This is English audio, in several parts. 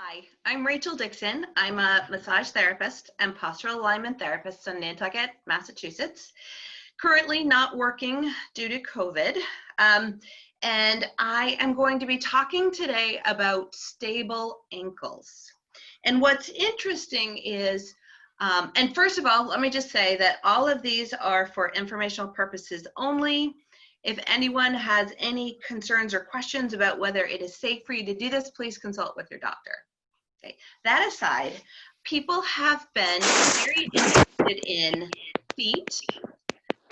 Hi, I'm Rachel Dixon. I'm a massage therapist and postural alignment therapist in Nantucket, Massachusetts. Currently not working due to COVID. And I am going to be talking today about stable ankles. And what's interesting is, and first of all, let me just say that all of these are for informational purposes only. If anyone has any concerns or questions about whether it is safe for you to do this, please consult with your doctor. Okay. That aside, people have been very interested in feet,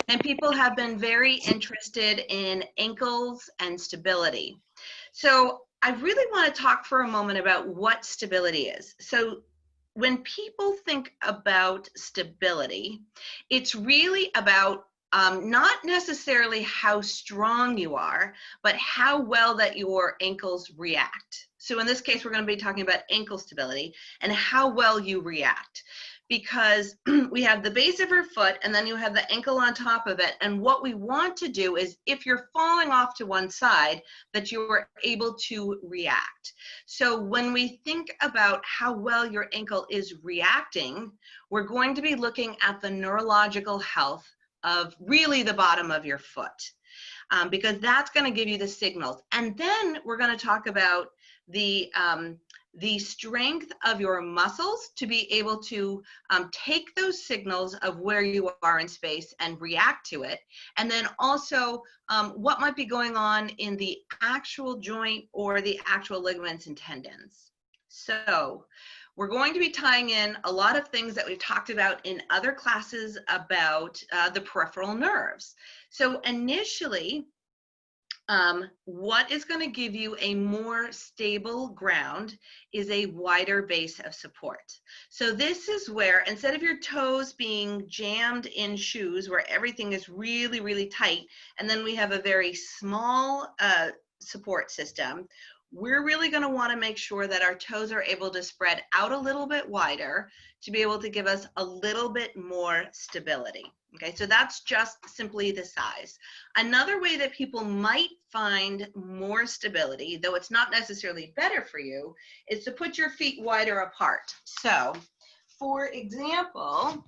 and people have been very interested in ankles and stability. So I really want to talk for a moment about what stability is. So when people think about stability, it's really about not necessarily how strong you are, but how well that your ankles react. So in this case, we're going to be talking about ankle stability and how well you react, because we have the base of your foot and then you have the ankle on top of it. And what we want to do is, if you're falling off to one side, that you're able to react. So when we think about how well your ankle is reacting, we're going to be looking at the neurological health of really the bottom of your foot, because that's going to give you the signals. And then we're going to talk about the strength of your muscles to be able to take those signals of where you are in space and react to it. And then also what might be going on in the actual joint or the actual ligaments and tendons. So we're going to be tying in a lot of things that we've talked about in other classes about the peripheral nerves. So initially, what is going to give you a more stable ground is a wider base of support. So this is where, instead of your toes being jammed in shoes where everything is really, really tight, and then we have a very small support system, we're really going to want to make sure that our toes are able to spread out a little bit wider to be able to give us a little bit more stability. Okay, so that's just simply the size. Another way that people might find more stability, though it's not necessarily better for you, is to put your feet wider apart. So, for example,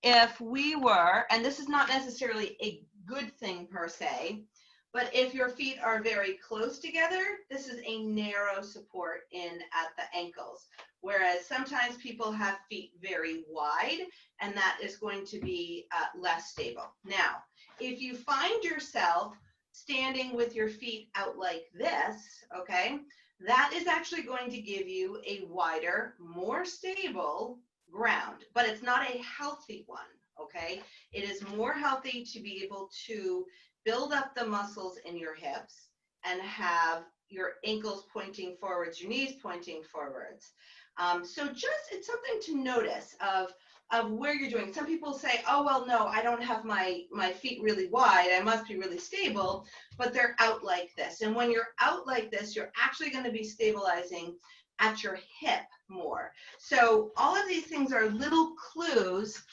if we were, and this is not necessarily a good thing per se, but if your feet are very close together, this is a narrow support in at the ankles. Whereas sometimes people have feet very wide, and that is going to be less stable. Now, if you find yourself standing with your feet out like this, okay, that is actually going to give you a wider, more stable ground, but it's not a healthy one, okay? It is more healthy to be able to build up the muscles in your hips and have your ankles pointing forwards, your knees pointing forwards. So just, it's something to notice of where you're doing. Some people say, oh, well, no, I don't have my feet really wide. I must be really stable, but they're out like this. And when you're out like this, you're actually going to be stabilizing at your hip more. So all of these things are little clues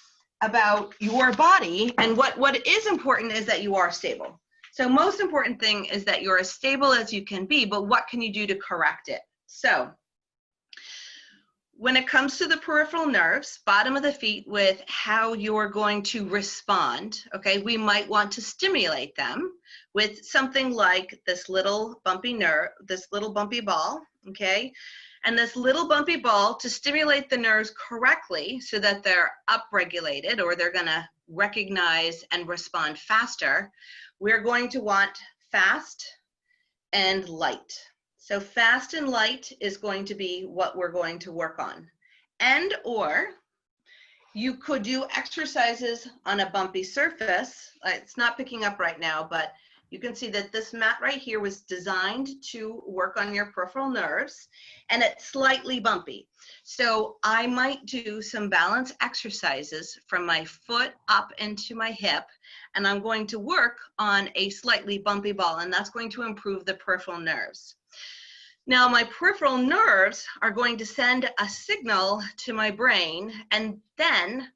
about your body, and what is important is that you are stable. So most important thing is that you're as stable as you can be, but what can you do to correct it? So when it comes to the peripheral nerves, bottom of the feet, with how you're going to respond, okay, we might want to stimulate them with something like this little bumpy nerve, this little bumpy ball, okay? And this little bumpy ball, to stimulate the nerves correctly so that they're upregulated, or they're going to recognize and respond faster, we're going to want fast and light. So fast and light is going to be what we're going to work on. And or you could do exercises on a bumpy surface. It's not picking up right now, but you can see that this mat right here was designed to work on your peripheral nerves, and it's slightly bumpy. So I might do some balance exercises from my foot up into my hip, and I'm going to work on a slightly bumpy ball, and that's going to improve the peripheral nerves. Now, my peripheral nerves are going to send a signal to my brain, and then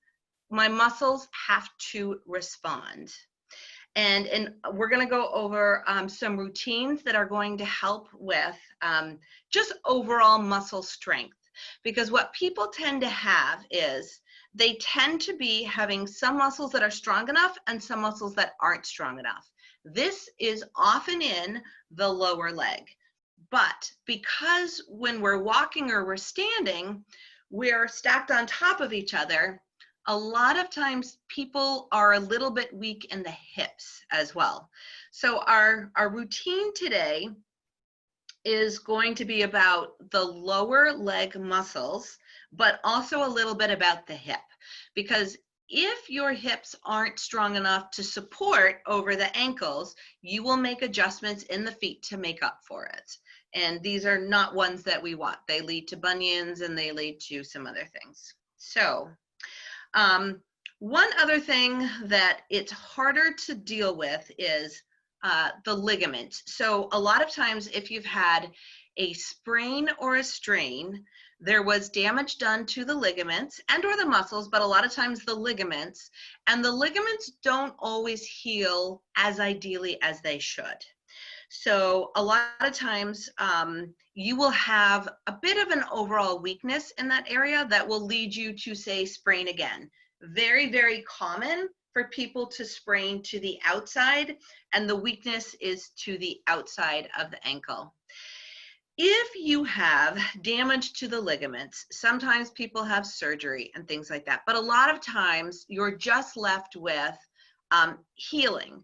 my muscles have to respond. And we're going to go over some routines that are going to help with just overall muscle strength. Because what people tend to have is they tend to be having some muscles that are strong enough and some muscles that aren't strong enough. This is often in the lower leg. But because when we're walking or we're standing, we're stacked on top of each other, a lot of times people are a little bit weak in the hips as well. So our routine today is going to be about the lower leg muscles, but also a little bit about the hip. Because if your hips aren't strong enough to support over the ankles, you will make adjustments in the feet to make up for it. And these are not ones that we want. They lead to bunions and they lead to some other things. So one other thing that it's harder to deal with is the ligaments. So a lot of times if you've had a sprain or a strain, there was damage done to the ligaments and or the muscles, but a lot of times the ligaments, and the ligaments don't always heal as ideally as they should. So a lot of times you will have a bit of an overall weakness in that area that will lead you to, say, sprain again. Very, very common for people to sprain to the outside, and the weakness is to the outside of the ankle. If you have damage to the ligaments, sometimes people have surgery and things like that, but a lot of times you're just left with healing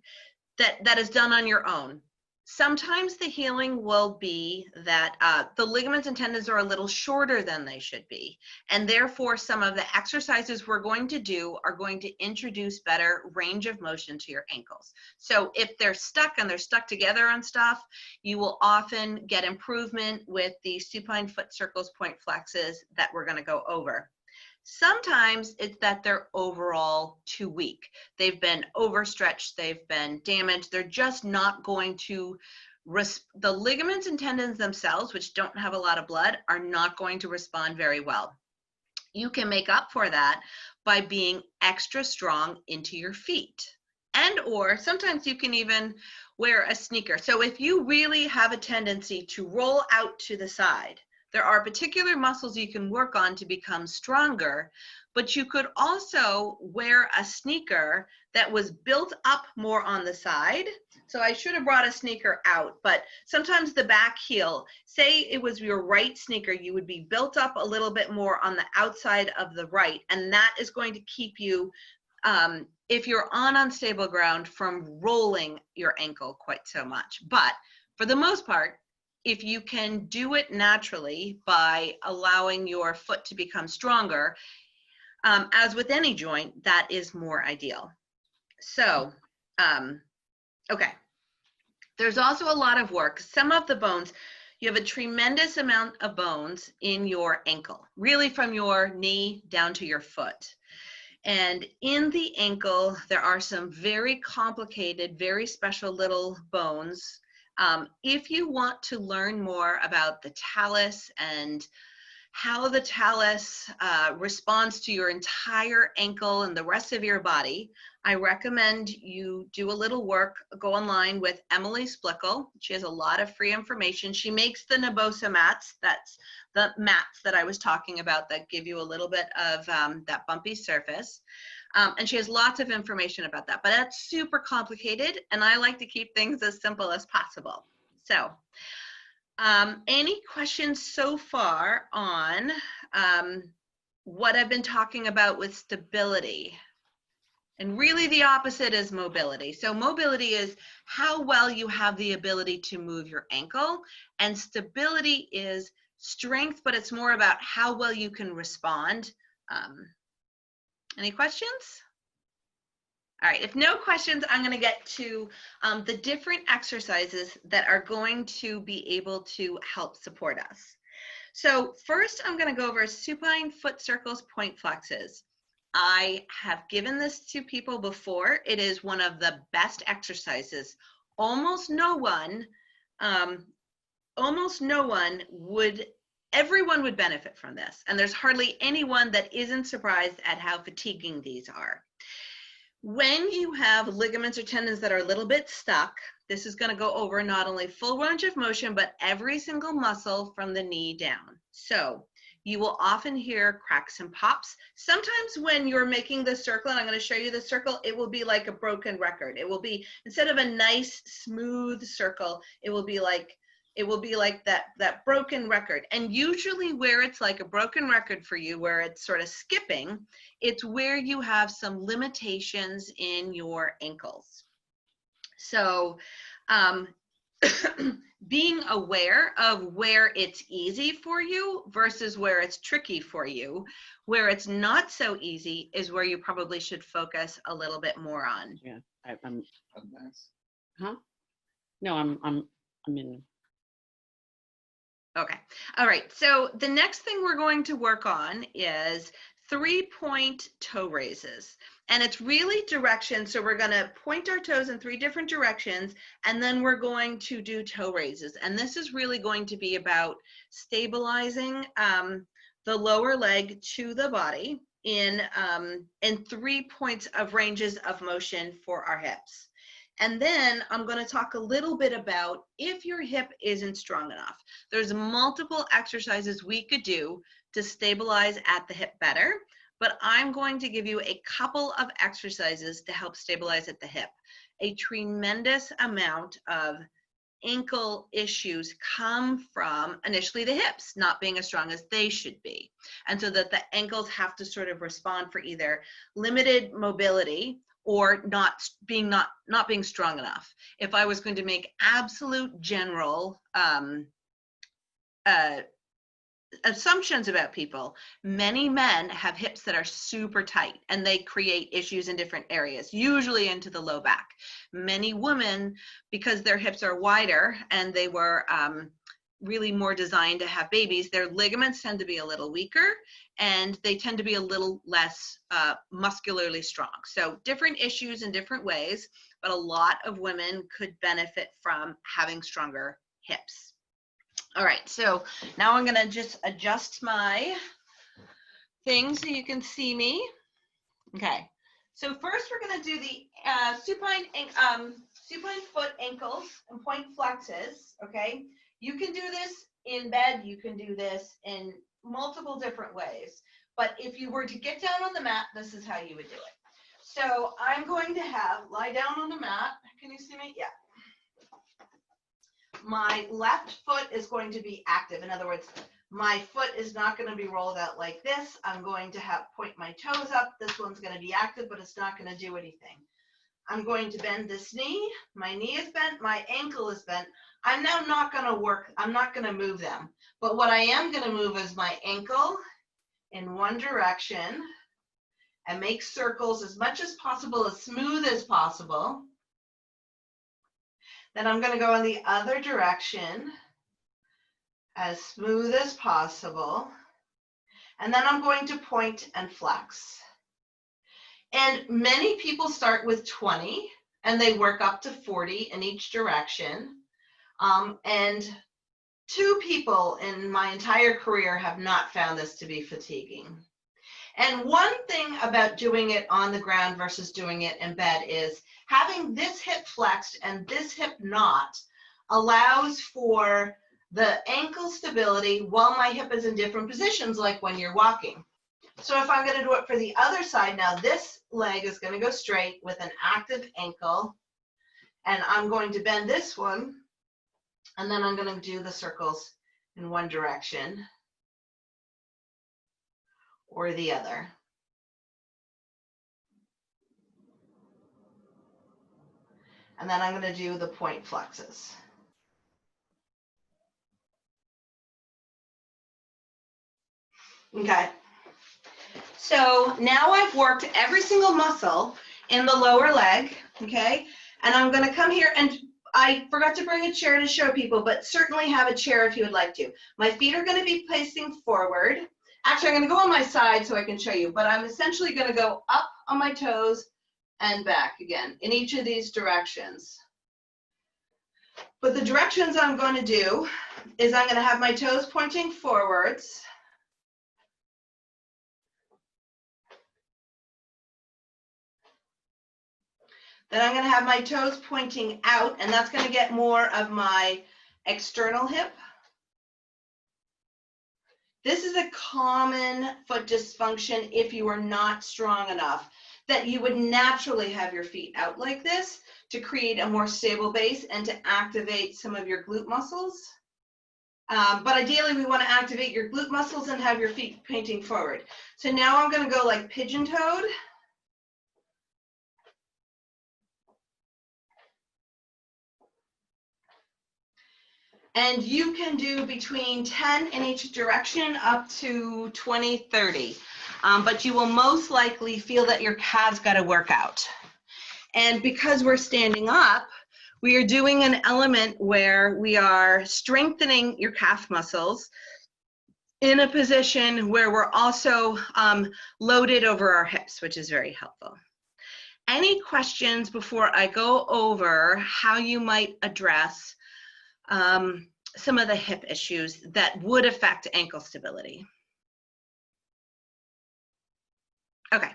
that is done on your own. Sometimes the healing will be that the ligaments and tendons are a little shorter than they should be, and therefore some of the exercises we're going to do are going to introduce better range of motion to your ankles. So if they're stuck and they're stuck together on stuff, you will often get improvement with the supine foot circles, point flexes that we're going to go over. Sometimes it's that they're overall too weak. They've been overstretched, they've been damaged, they're just not going to, the ligaments and tendons themselves, which don't have a lot of blood, are not going to respond very well. You can make up for that by being extra strong into your feet. And or sometimes you can even wear a sneaker. So if you really have a tendency to roll out to the side, there are particular muscles you can work on to become stronger, but you could also wear a sneaker that was built up more on the side. So I should have brought a sneaker out, but sometimes the back heel, say it was your right sneaker, you would be built up a little bit more on the outside of the right, and that is going to keep you, if you're on unstable ground, from rolling your ankle quite so much. But for the most part, if you can do it naturally by allowing your foot to become stronger, as with any joint, that is more ideal. So, okay. There's also a lot of work. Some of the bones, you have a tremendous amount of bones in your ankle, really from your knee down to your foot. And in the ankle, there are some very complicated, very special little bones. If you want to learn more about the talus and how the talus responds to your entire ankle and the rest of your body, I recommend you do a little work, go online with Emily Splickle. She has a lot of free information. She makes the Nabosa mats. That's the mats that I was talking about that give you a little bit of that bumpy surface. And she has lots of information about that, but that's super complicated, and I like to keep things as simple as possible. So any questions so far on what I've been talking about with stability? And really the opposite is mobility. So mobility is how well you have the ability to move your ankle, and stability is strength, but it's more about how well you can respond. Any questions? All right, if no questions, I'm going to get to the different exercises that are going to be able to help support us. So first, I'm going to go over supine foot circles, point flexes. I have given this to people before. It is one of the best exercises. Almost no one would, everyone would benefit from this. And there's hardly anyone that isn't surprised at how fatiguing these are. When you have ligaments or tendons that are a little bit stuck, this is going to go over not only full range of motion, but every single muscle from the knee down. So you will often hear cracks and pops. Sometimes when you're making the circle, and I'm going to show you the circle, it will be like a broken record. It will be, instead of a nice smooth circle, it will be like that broken record. And usually where it's like a broken record for you, where it's sort of skipping, it's where you have some limitations in your ankles. So being aware of where it's easy for you versus where it's tricky for you, where it's not so easy is where you probably should focus a little bit more on. Yeah, I'm. Huh? No, I'm in. Okay. All right. So the next thing we're going to work on is 3-point toe raises. And it's really direction. So we're going to point our toes in 3 different directions, and then we're going to do toe raises. And this is really going to be about stabilizing the lower leg to the body in 3 points of ranges of motion for our hips. And then I'm going to talk a little bit about if your hip isn't strong enough. There's multiple exercises we could do to stabilize at the hip better, but I'm going to give you a couple of exercises to help stabilize at the hip. A tremendous amount of ankle issues come from initially the hips not being as strong as they should be. And so that the ankles have to sort of respond for either limited mobility or not being strong enough. If I was going to make absolute general assumptions about people, many men have hips that are super tight and they create issues in different areas, usually into the low back. Many women, because their hips are wider and they were really more designed to have babies, their ligaments tend to be a little weaker and they tend to be a little less muscularly strong. So different issues in different ways, but a lot of women could benefit from having stronger hips. All right, so now I'm gonna just adjust my thing so you can see me. Okay, so first we're gonna do the supine foot ankles and point flexes, okay? You can do this in bed, you can do this in multiple different ways, but if you were to get down on the mat, this is how you would do it. So I'm going to lie down on the mat. Can you see me? Yeah. My left foot is going to be active. In other words, my foot is not going to be rolled out like this. I'm going to point my toes up. This one's going to be active, but it's not going to do anything. I'm going to bend this knee. My knee is bent. My ankle is bent. I'm now not going to work. I'm not going to move them. But what I am going to move is my ankle in one direction and make circles as much as possible, as smooth as possible. Then I'm going to go in the other direction as smooth as possible. And then I'm going to point and flex. And many people start with 20 and they work up to 40 in each direction. And 2 people in my entire career have not found this to be fatiguing. And one thing about doing it on the ground versus doing it in bed is having this hip flexed and this hip not allows for the ankle stability while my hip is in different positions, like when you're walking. So if I'm going to do it for the other side now, this leg is going to go straight with an active ankle, and I'm going to bend this one, and then I'm going to do the circles in one direction or the other. And then I'm going to do the point flexes. Okay. So now I've worked every single muscle in the lower leg, okay? And I'm going to come here, and I forgot to bring a chair to show people, but certainly have a chair if you would like to. My feet are going to be facing forward. Actually, I'm going to go on my side so I can show you, but I'm essentially going to go up on my toes and back again in each of these directions. But the directions I'm going to do is I'm going to have my toes pointing forwards. Then I'm going to have my toes pointing out, and that's going to get more of my external hip. This is a common foot dysfunction if you are not strong enough, that you would naturally have your feet out like this to create a more stable base and to activate some of your glute muscles. But ideally, we want to activate your glute muscles and have your feet pointing forward. So now I'm going to go like pigeon-toed. And you can do between 10 in each direction up to 20, 30. But you will most likely feel that your calves got to work out. And because we're standing up, we are doing an element where we are strengthening your calf muscles in a position where we're also loaded over our hips, which is very helpful. Any questions before I go over how you might address some of the hip issues that would affect ankle stability? Okay,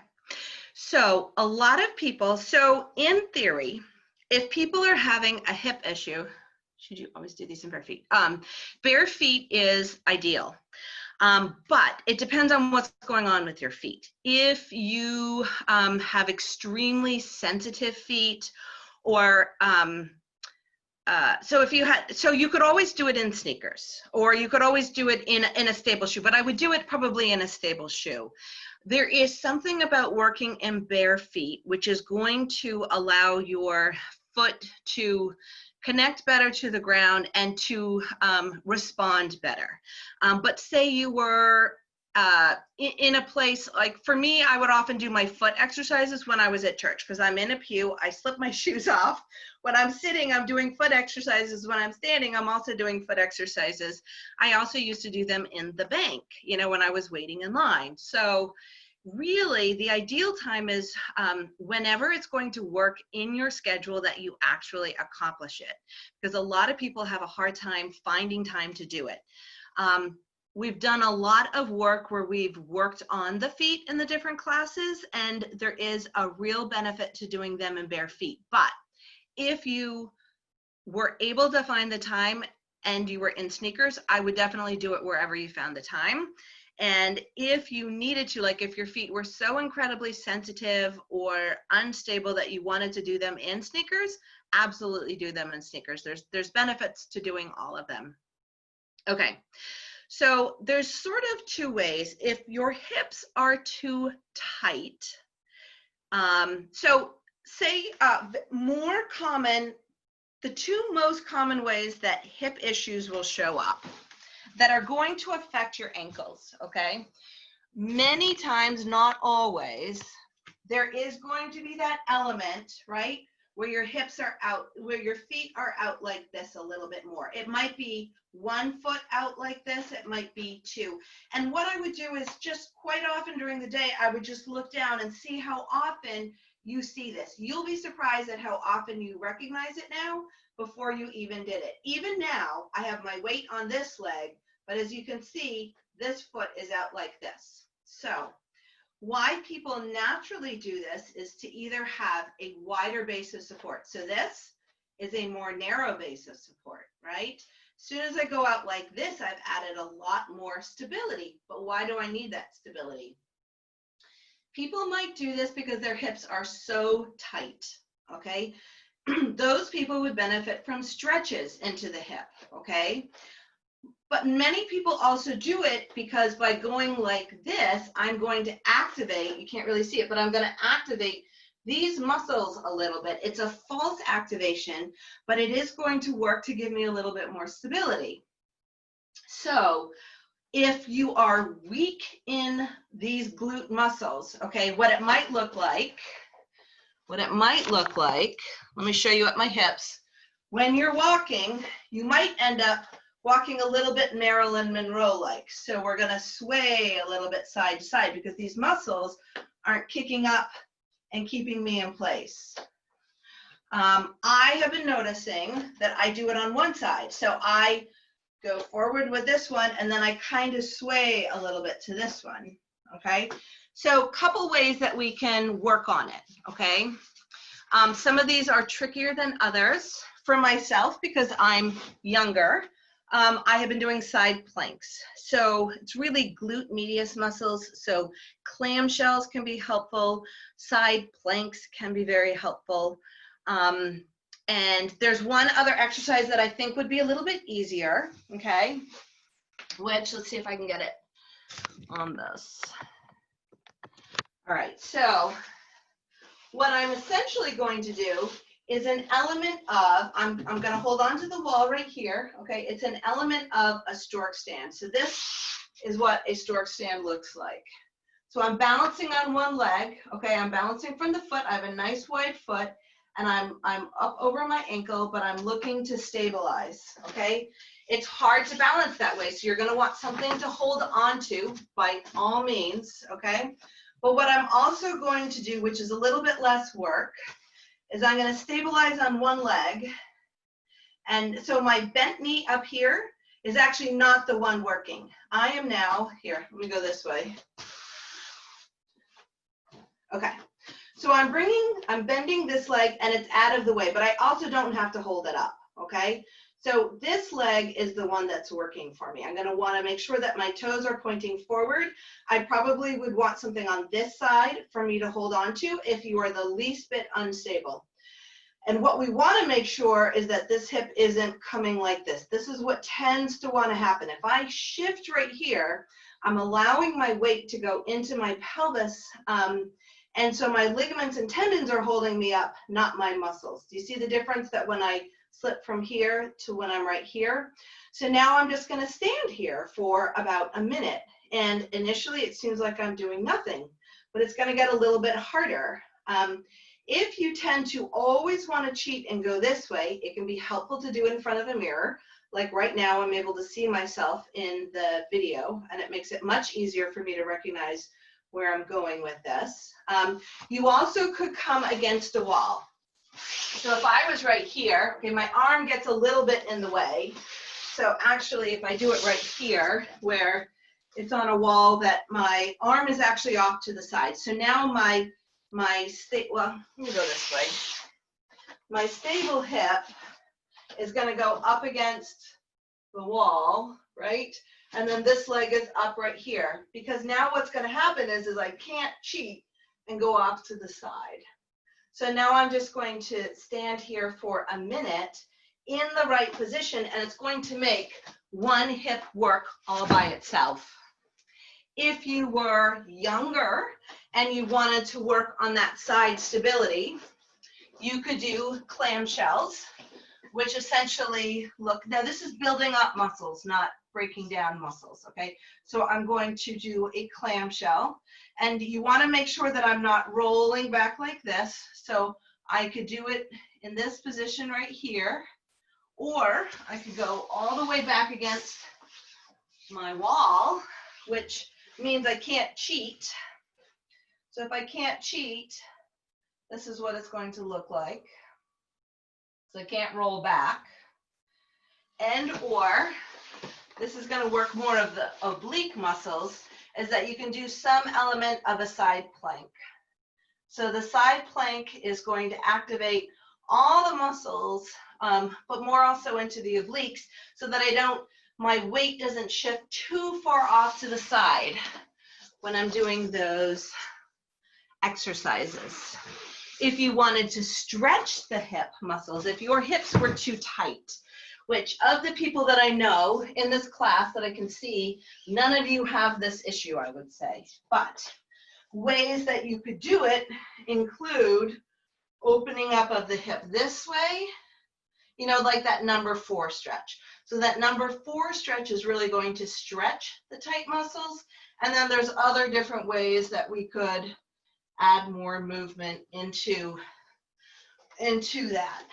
so a lot of people, so in theory, if people are having a hip issue, should you always do these in bare feet? Bare feet is ideal, but it depends on what's going on with your feet. If you have extremely sensitive feet, or so you could always do it in sneakers, or you could always do it in a stable shoe, but I would do it probably in a stable shoe. There is something about working in bare feet, which is going to allow your foot to connect better to the ground and to respond better. But say you were in a place, like for me, I would often do my foot exercises when I was at church, because I'm in a pew, I slip my shoes off. When I'm sitting, I'm doing foot exercises. When I'm standing, I'm also doing foot exercises. I also used to do them in the bank, when I was waiting in line. So really, the ideal time is whenever it's going to work in your schedule that you actually accomplish it, because a lot of people have a hard time finding time to do it. We've done a lot of work where we've worked on the feet in the different classes, and there is a real benefit to doing them in bare feet. But if you were able to find the time and you were in sneakers, I would definitely do it wherever you found the time. And if you needed to, like if your feet were so incredibly sensitive or unstable that you wanted to do them in sneakers, absolutely do them in sneakers. There's benefits to doing all of them. Okay, so there's sort of two ways. If your hips are too tight, so say more common, the two most common ways that hip issues will show up that are going to affect your ankles, okay? Many times, not always, there is going to be that element, right, where your hips are out, where your feet are out like this a little bit more. It might be 1 foot out like this, it might be 2. And what I would do is just quite often during the day, I would just look down and see how often you see this. You'll be surprised at how often you recognize it now before you even did it. Even now, I have my weight on this leg, but as you can see, this foot is out like this. So why people naturally do this is to either have a wider base of support. So this is a more narrow base of support, right? As soon as I go out like this, I've added a lot more stability. But why do I need that stability? People might do this because their hips are so tight, okay? Those people would benefit from stretches into the hip, okay? But many people also do it because by going like this, I'm going to activate, you can't really see it, but I'm going to activate these muscles a little bit. It's a false activation, but it is going to work to give me a little bit more stability. So if you are weak in these glute muscles, okay, what it might look like, let me show you at my hips. When you're walking, you might end up walking a little bit Marilyn Monroe-like. So we're going to sway a little bit side to side because these muscles aren't kicking up and keeping me in place. I have been noticing that I do it on one side. So I go forward with this one, and then I kind of sway a little bit to this one, okay? So a couple ways that we can work on it, okay? Some of these are trickier than others. For myself, because I'm younger, I have been doing side planks. So it's really glute medius muscles. So clamshells can be helpful. Side planks can be very helpful. And there's one other exercise that I think would be a little bit easier, okay? Which, let's see if I can get it on this. All right, so what I'm essentially going to do is an element of, I'm going to hold on to the wall right here, okay? It's an element of a stork stand. So this is what a stork stand looks like. So I'm balancing on one leg, okay? I'm balancing from the foot. I have a nice wide foot, and I'm up over my ankle, but I'm looking to stabilize, okay? It's hard to balance that way, so you're going to want something to hold on to by all means, okay? But what I'm also going to do, which is a little bit less work, is I'm going to stabilize on one leg. And so my bent knee up here is actually not the one working. I am now, here, let me go this way. Okay, so I'm bending this leg and it's out of the way, but I also don't have to hold it up, okay? So this leg is the one that's working for me. I'm going to want to make sure that my toes are pointing forward. I probably would want something on this side for me to hold on to if you are the least bit unstable. And what we want to make sure is that this hip isn't coming like this. This is what tends to want to happen. If I shift right here, I'm allowing my weight to go into my pelvis. And so my ligaments and tendons are holding me up, not my muscles. Do you see the difference that when I slip from here to when I'm right here? So now I'm just going to stand here for about a minute. And initially it seems like I'm doing nothing, but it's going to get a little bit harder. If you tend to always want to cheat and go this way, it can be helpful to do it in front of a mirror. Like right now, I'm able to see myself in the video, and it makes it much easier for me to recognize where I'm going with this. You also could come against a wall. So if I was right here, okay, my arm gets a little bit in the way. So actually, if I do it right here, where it's on a wall that my arm is actually off to the side. So now well, let me go this way. My stable hip is going to go up against the wall, right? And then this leg is up right here, because now what's going to happen is I can't cheat and go off to the side. So now I'm just going to stand here for a minute in the right position, and it's going to make one hip work all by itself. If you were younger and you wanted to work on that side stability, you could do clamshells, which essentially look, now this is building up muscles, not breaking down muscles, okay? So I'm going to do a clamshell, and you want to make sure that I'm not rolling back like this. So I could do it in this position right here, or I could go all the way back against my wall, which means I can't cheat. So if I can't cheat, this is what it's going to look like. So I can't roll back. And or, this is going to work more of the oblique muscles, is that you can do some element of a side plank. So the side plank is going to activate all the muscles, but more also into the obliques, so that my weight doesn't shift too far off to the side when I'm doing those exercises. If you wanted to stretch the hip muscles, if your hips were too tight, which of the people that I know in this class that I can see, none of you have this issue, I would say. But ways that you could do it include opening up of the hip this way, you know, like that number 4 stretch. So that number 4 stretch is really going to stretch the tight muscles. And then there's other different ways that we could add more movement into that.